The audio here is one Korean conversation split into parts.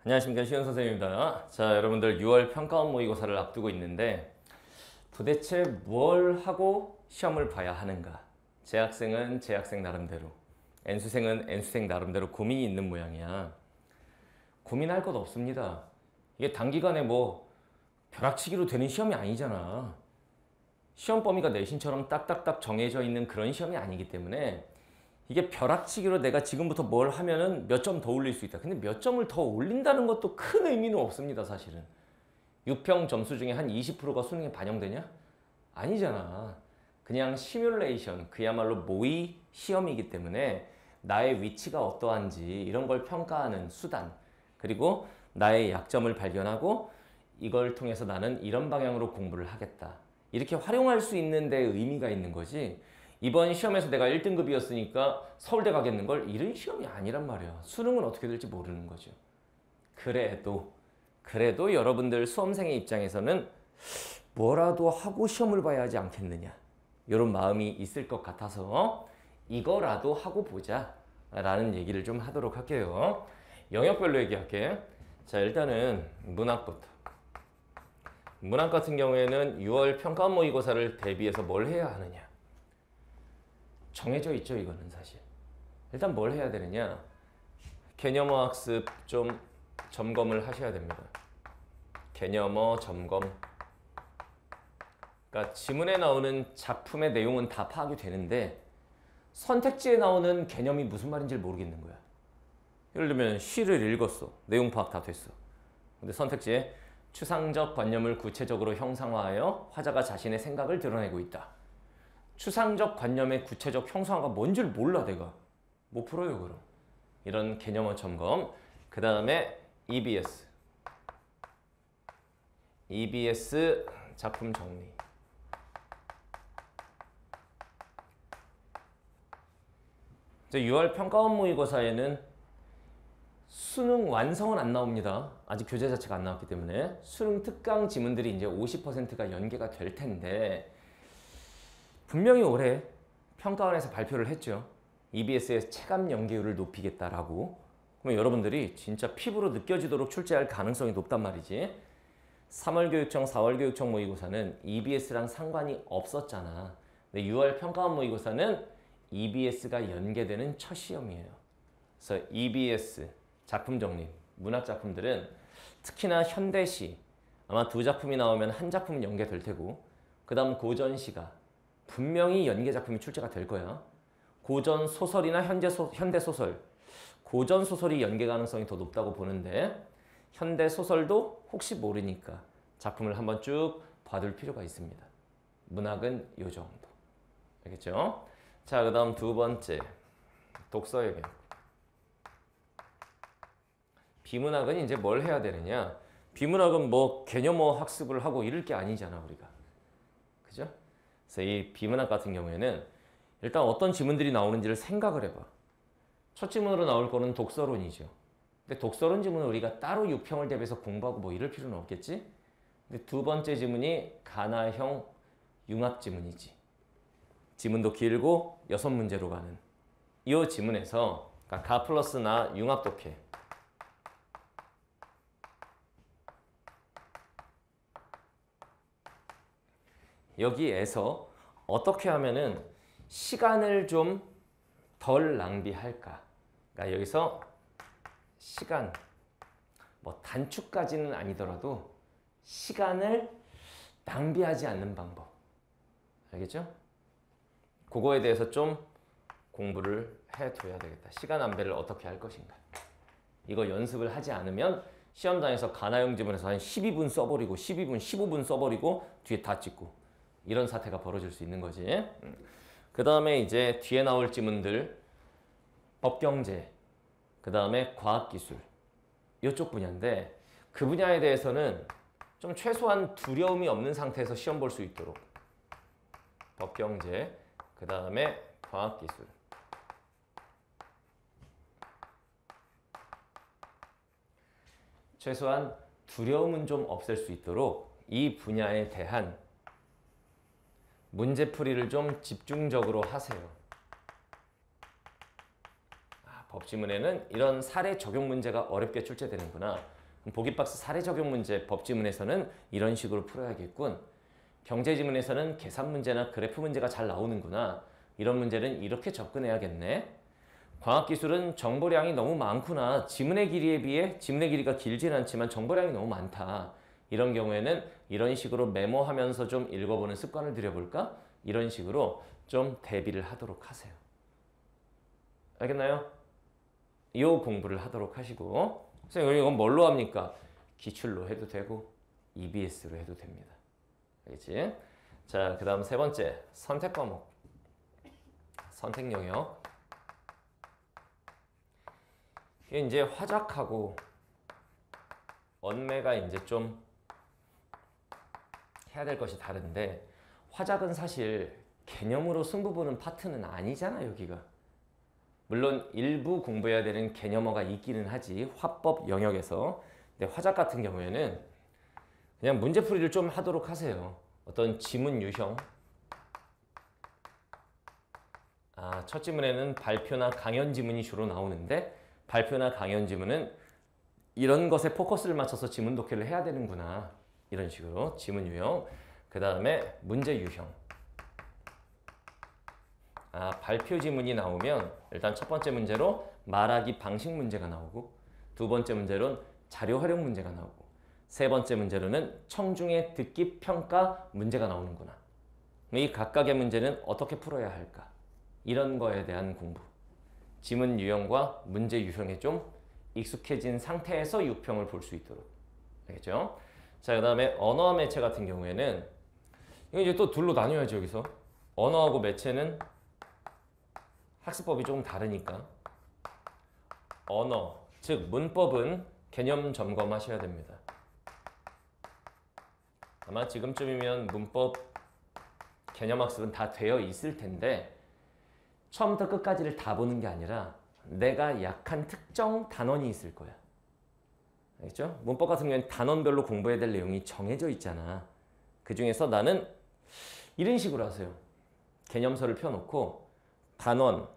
안녕하십니까, 시현 선생님입니다. 자, 여러분들 6월 평가원 모의고사를 앞두고 있는데 도대체 뭘 하고 시험을 봐야 하는가? 재학생은 재학생 나름대로, N수생은 N수생 나름대로 고민이 있는 모양이야. 고민할 것 없습니다. 이게 단기간에 뭐 벼락치기로 되는 시험이 아니잖아. 시험 범위가 내신처럼 딱딱딱 정해져 있는 그런 시험이 아니기 때문에 이게 벼락치기로 내가 지금부터 뭘 하면은 몇 점 더 올릴 수 있다. 근데 몇 점을 더 올린다는 것도 큰 의미는 없습니다, 사실은. 6평 점수 중에 한 20%가 수능에 반영되냐? 아니잖아. 그냥 시뮬레이션, 그야말로 모의 시험이기 때문에 나의 위치가 어떠한지 이런 걸 평가하는 수단, 그리고 나의 약점을 발견하고 이걸 통해서 나는 이런 방향으로 공부를 하겠다. 이렇게 활용할 수 있는 데 의미가 있는 거지. 이번 시험에서 내가 1등급이었으니까 서울대 가겠는 걸 이런 시험이 아니란 말이야. 수능은 어떻게 될지 모르는 거죠. 그래도 여러분들 수험생의 입장에서는 뭐라도 하고 시험을 봐야 하지 않겠느냐. 이런 마음이 있을 것 같아서 이거라도 하고 보자 라는 얘기를 좀 하도록 할게요. 영역별로 얘기할게. 자, 일단은 문학부터. 문학 같은 경우에는 6월 평가 모의고사를 대비해서 뭘 해야 하느냐. 정해져 있죠, 이거는 사실. 일단 뭘 해야 되느냐. 개념어 학습 좀 점검을 하셔야 됩니다. 개념어 점검. 그러니까 지문에 나오는 작품의 내용은 다 파악이 되는데 선택지에 나오는 개념이 무슨 말인지 모르겠는 거야. 예를 들면 시를 읽었어. 내용 파악 다 됐어. 근데 선택지에 추상적 관념을 구체적으로 형상화하여 화자가 자신의 생각을 드러내고 있다. 추상적 관념의 구체적 형상화가 뭔지를 몰라 내가. 못 풀어요 그럼. 이런 개념어 점검. 그 다음에 EBS 작품 정리. 이제 6월 평가원 모의고사에는 수능 완성은 안 나옵니다. 아직 교재 자체가 안 나왔기 때문에. 수능 특강 지문들이 이제 50%가 연계가 될 텐데 분명히 올해 평가원에서 발표를 했죠. EBS의 체감 연계율을 높이겠다라고. 그러면 여러분들이 진짜 피부로 느껴지도록 출제할 가능성이 높단 말이지. 3월 교육청, 4월 교육청 모의고사는 EBS랑 상관이 없었잖아. 근데 6월 평가원 모의고사는 EBS가 연계되는 첫 시험이에요. 그래서 EBS 작품 정리, 문학 작품들은 특히나 현대시 아마 2작품이 나오면 한 작품은 연계될 테고 그 다음 고전시가 분명히 연계 작품이 출제가 될 거야. 고전 소설이나 현대 소설, 고전 소설이 연계 가능성이 더 높다고 보는데 현대 소설도 혹시 모르니까 작품을 한번 쭉 봐둘 필요가 있습니다. 문학은 요 정도. 알겠죠? 자, 그 다음 두 번째 독서 영역. 비문학은 이제 뭘 해야 되느냐? 비문학은 뭐 개념어 학습을 하고 이럴 게 아니잖아 우리가. 그죠? 그래서 이 비문학 같은 경우에는 일단 어떤 지문들이 나오는지를 생각을 해봐. 첫 지문으로 나올 거는 독서론이죠. 근데 독서론 지문은 우리가 따로 6평을 대비해서 공부하고 뭐 이럴 필요는 없겠지? 근데 두 번째 지문이 가나형 융합 지문이지. 지문도 길고 6문제로 가는. 이 지문에서 그러니까 가 플러스 나 융합 독해. 여기에서 어떻게 하면은 시간을 좀 덜 낭비할까? 그러니까 여기서 시간, 뭐 단축까지는 아니더라도 시간을 낭비하지 않는 방법. 알겠죠? 그거에 대해서 좀 공부를 해둬야 되겠다. 시간 안배를 어떻게 할 것인가. 이거 연습을 하지 않으면 시험장에서 가나형 지문에서 한 12분 써버리고 12분, 15분 써버리고 뒤에 다 찍고 이런 사태가 벌어질 수 있는 거지. 그 다음에 이제 뒤에 나올 지문들 법경제, 그 다음에 과학기술 이쪽 분야인데 그 분야에 대해서는 좀 최소한 두려움이 없는 상태에서 시험 볼 수 있도록 법경제, 그 다음에 과학기술 최소한 두려움은 좀 없앨 수 있도록 이 분야에 대한 문제풀이를 좀 집중적으로 하세요. 법지문에는 이런 사례 적용 문제가 어렵게 출제되는구나. 보기박스 사례 적용 문제 법지문에서는 이런 식으로 풀어야겠군. 경제지문에서는 계산 문제나 그래프 문제가 잘 나오는구나. 이런 문제는 이렇게 접근해야겠네. 과학기술은 정보량이 너무 많구나. 지문의 길이에 비해 지문의 길이가 길진 않지만 정보량이 너무 많다. 이런 경우에는 이런 식으로 메모하면서 좀 읽어보는 습관을 들여볼까? 이런 식으로 좀 대비를 하도록 하세요. 알겠나요? 이 공부를 하도록 하시고, 선생님 이건 뭘로 합니까? 기출로 해도 되고 EBS로 해도 됩니다. 알겠지? 자, 그 다음 세 번째 선택 과목, 선택 영역. 이게 이제 화작하고 언매가 이제 좀 해야 될 것이 다른데, 화작은 사실 개념으로 승부 보는 파트는 아니잖아. 여기가 물론 일부 공부해야 되는 개념어가 있기는 하지, 화법 영역에서. 근데 화작 같은 경우에는 그냥 문제풀이를 좀 하도록 하세요. 어떤 지문 유형, 첫 지문에는 발표나 강연 지문이 주로 나오는데, 발표나 강연 지문은 이런 것에 포커스를 맞춰서 지문 독해를 해야 되는구나. 이런 식으로 지문 유형. 그 다음에 문제 유형. 발표 지문이 나오면 일단 첫 번째 문제로 말하기 방식 문제가 나오고, 두 번째 문제로는 자료 활용 문제가 나오고, 세 번째 문제로는 청중의 듣기 평가 문제가 나오는구나. 이 각각의 문제는 어떻게 풀어야 할까? 이런 거에 대한 공부. 지문 유형과 문제 유형에 좀 익숙해진 상태에서 유평을 볼 수 있도록. 알겠죠? 자, 그 다음에 언어와 매체 같은 경우에는 이거 이제 또 둘로 나뉘어야죠. 여기서 언어하고 매체는 학습법이 조금 다르니까 언어, 즉 문법은 개념 점검하셔야 됩니다. 아마 지금쯤이면 문법 개념 학습은 다 되어 있을 텐데, 처음부터 끝까지를 다 보는 게 아니라 내가 약한 특정 단원이 있을 거야. 알겠죠? 문법 같은 경우에는 단원별로 공부해야 될 내용이 정해져 있잖아. 그 중에서 나는 이런 식으로 하세요. 개념서를 펴놓고 단원,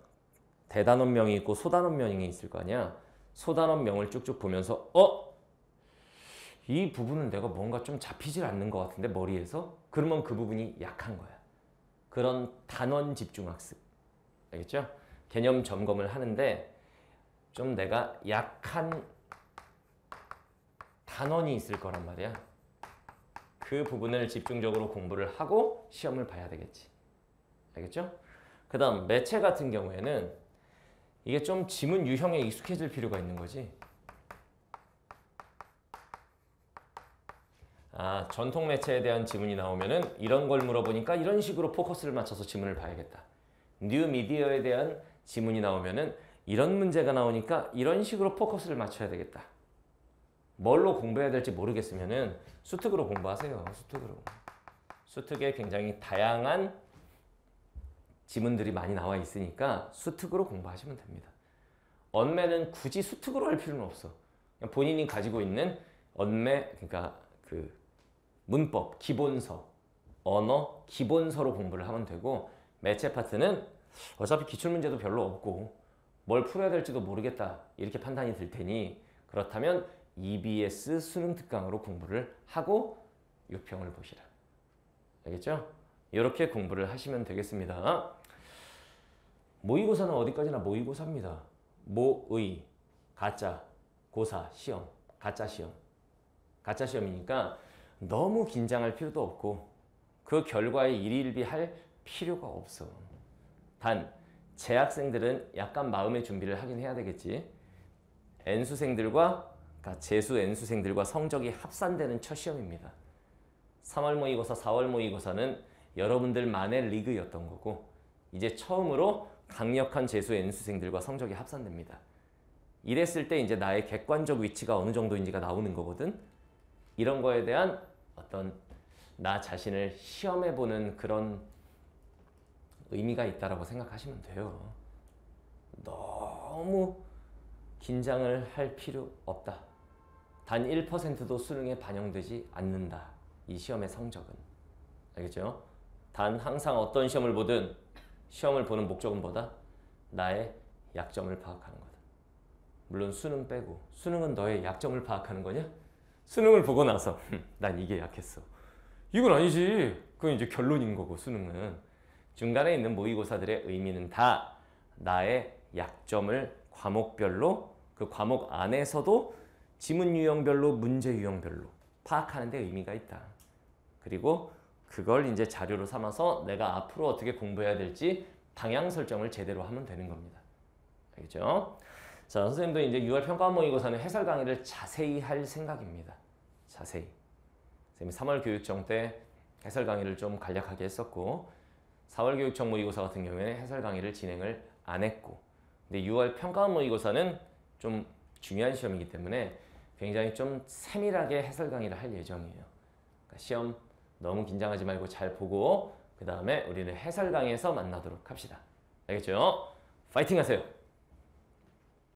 대단원명이 있고 소단원명이 있을 거 아니야. 소단원명을 쭉쭉 보면서 이 부분은 내가 뭔가 좀 잡히질 않는 것 같은데 머리에서? 그러면 그 부분이 약한 거야. 그런 단원 집중 학습. 알겠죠? 개념 점검을 하는데 좀 내가 약한 단원이 있을 거란 말이야. 그 부분을 집중적으로 공부를 하고 시험을 봐야 되겠지. 알겠죠? 그 다음 매체 같은 경우에는 이게 좀 지문 유형에 익숙해질 필요가 있는 거지. 전통 매체에 대한 지문이 나오면은 이런 걸 물어보니까 이런 식으로 포커스를 맞춰서 지문을 봐야겠다. 뉴 미디어에 대한 지문이 나오면은 이런 문제가 나오니까 이런 식으로 포커스를 맞춰야 되겠다. 뭘로 공부해야 될지 모르겠으면은 수특으로 공부하세요. 수특으로. 수특에 굉장히 다양한 지문들이 많이 나와 있으니까 수특으로 공부하시면 됩니다. 언매는 굳이 수특으로 할 필요는 없어. 그냥 본인이 가지고 있는 언매, 그러니까 그 문법 기본서, 언어 기본서로 공부를 하면 되고, 매체 파트는 어차피 기출문제도 별로 없고 뭘 풀어야 될지도 모르겠다 이렇게 판단이 들 테니, 그렇다면 EBS 수능 특강으로 공부를 하고 유평을 보시라. 알겠죠? 이렇게 공부를 하시면 되겠습니다. 모의고사는 어디까지나 모의고사입니다. 모의, 가짜, 고사, 시험, 가짜 시험. 가짜 시험이니까 너무 긴장할 필요도 없고 그 결과에 일희일비할 필요가 없어. 단 재학생들은 약간 마음의 준비를 하긴 해야 되겠지. N수생들과, 그러니까 재수 N수생들과 성적이 합산되는 첫 시험입니다. 3월 모의고사, 4월 모의고사는 여러분들만의 리그였던 거고, 이제 처음으로 강력한 재수 N수생들과 성적이 합산됩니다. 이랬을 때 이제 나의 객관적 위치가 어느 정도인지가 나오는 거거든. 이런 거에 대한 어떤 나 자신을 시험해보는 그런 의미가 있다라고 생각하시면 돼요. 너무 긴장을 할 필요 없다. 단 1%도 수능에 반영되지 않는다. 이 시험의 성적은. 알겠죠? 단 항상 어떤 시험을 보든 시험을 보는 목적은 뭐다? 나의 약점을 파악하는 거다. 물론 수능 빼고. 수능은 너의 약점을 파악하는 거냐? 수능을 보고 나서 난 이게 약했어. 이건 아니지. 그건 이제 결론인 거고 수능은. 중간에 있는 모의고사들의 의미는 다 나의 약점을 과목별로 그 과목 안에서도 지문 유형별로 문제 유형별로 파악하는 데 의미가 있다. 그리고 그걸 이제 자료로 삼아서 내가 앞으로 어떻게 공부해야 될지 방향 설정을 제대로 하면 되는 겁니다. 알겠죠? 자, 선생님도 이제 6월 평가원 모의고사는 해설 강의를 자세히 할 생각입니다. 자세히. 선생님이 3월 교육청 때 해설 강의를 좀 간략하게 했었고 4월 교육청 모의고사 같은 경우에는 해설 강의를 진행을 안 했고 근데 6월 평가원 모의고사는 좀 중요한 시험이기 때문에 굉장히 좀 세밀하게 해설 강의를 할 예정이에요. 그러니까 시험 너무 긴장하지 말고 잘 보고 그 다음에 우리는 해설 강의에서 만나도록 합시다. 알겠죠? 파이팅 하세요.